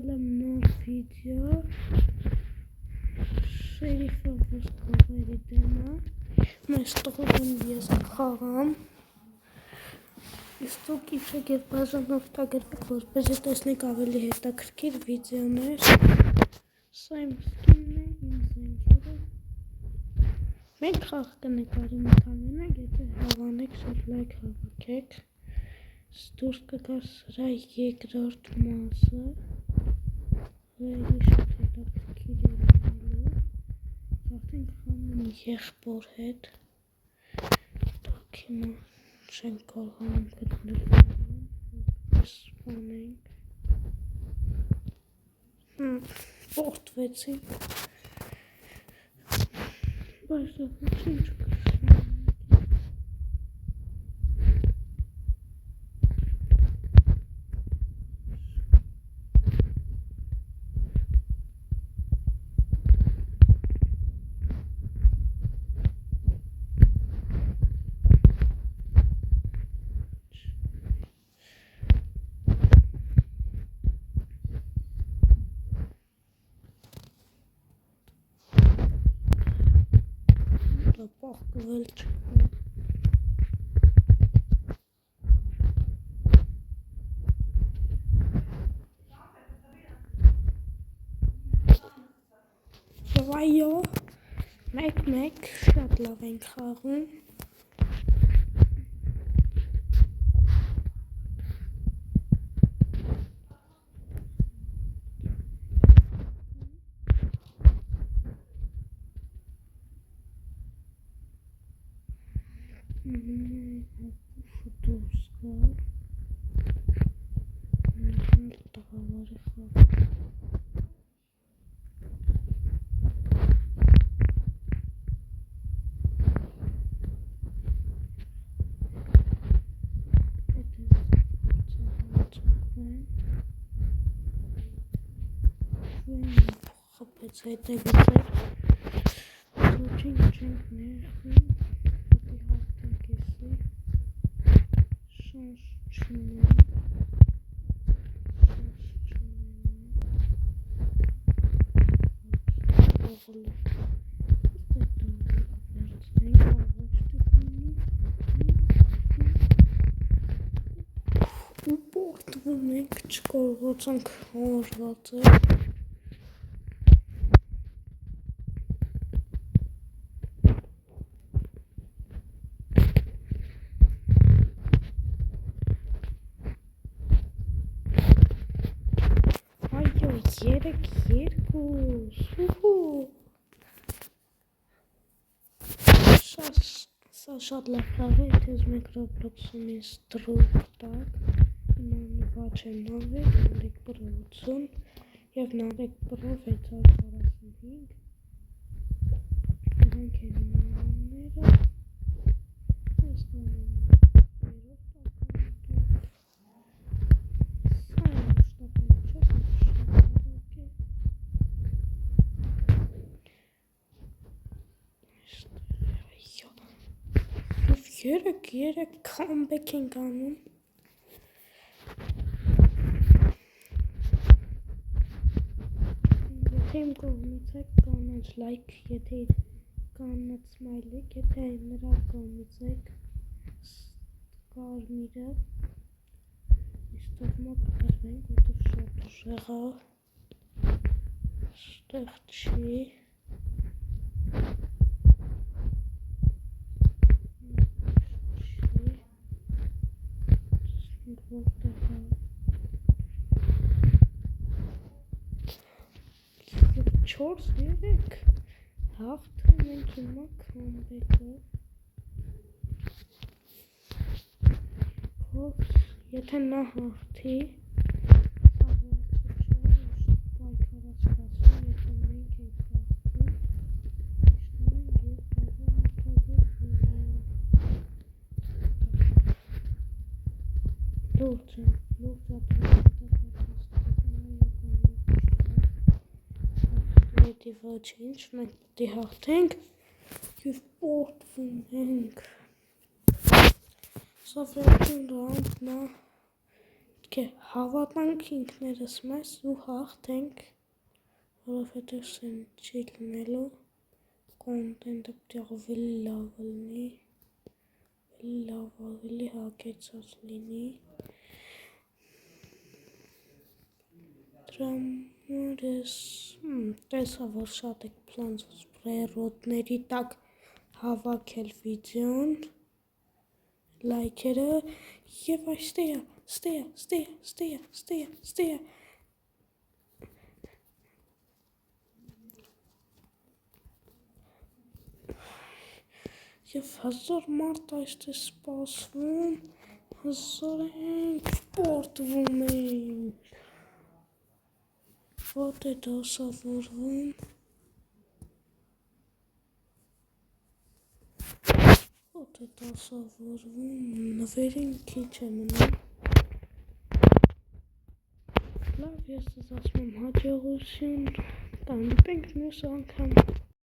Nov video Շերիֆը վստահերի դեմը մեզ տողում ես խաղամ իսկ դուք իչեք և բաժանորդագրվեք որպեսզի տեսնեք ավելի հետաքրքիր վիդեոներ սա իմ սկինն է իմ զենքերը մենք խաղ կնկարիմ ընդհանրապես եթե հավանեք շատ լայք հավաքեք դուրս կգա սրա երկրորդ մասը Really շատ հետաքրքիր է լինելու Արդեն խաղում եղբոր հետ Դուք հիմա չենք կարողանում գտնել որպես սպանենք Պորտվեցին Բայց դա ոչինչ կշանենք Պահկվել չկա Եվ այո մեկ շատ լավ ենք խաղում Դուրս գա տղավարի խաղ Խփեց հետևից ոչինչ չենք ներխում Պետի հաղթենք էսի Շանս չունեմ Ու պորտվում ենք չկարողացանք հարվածել Երեք երկուս Սա շատ լավ խաղ է, եթե մեկ Roblox-ում ես դրուկ տակ նվաչ է նավեք, նարեք պրո 80 և նարեք պրո 645 Դրանք են իմանները Ես նոնում Երեք comeback ենք անում Եթե իմ կողմից եք կանաչ լայք, եթե կանաչ սմայլիկ, եթե նրա կողմից եք կարմիրը Իստով մոտ կրվենք, որտով շատ ուժեղա Ստեղ չի Չորս երեք հաղթում ենք հիմա comeback-ը Եթե նա հաղթի սա վերջը չէ պայքարած կասում եթե մենք ենք հաղթում իշտում ենք և բաժանորդագրվում Լուրջ Պետի ոչինչ, մենք պետի հաղթենք և պորտվում ենք Սա վերջին ռաունդն է Պետք է հավատանք ինքներս մեզ ու հաղթենք, որովհետև սեն չի լինելու, կոնտենտը պետք է ավելի լավ ավելի հագեցած լինի, դրա համար ես տեսա, որ շատ եք պլանցված պրերոտների տակ հավաքել վիդեոն, լայքերը և այստեղ և 1000 մարդ այստեղ սպասվում, 1000 ենք, պորտվում ենք, ոտ է դասավորվում, նվերին քիչ է մնում, լավ ես ձեզ ասում եմ հաջողություն, տանտենք մյուս անգամ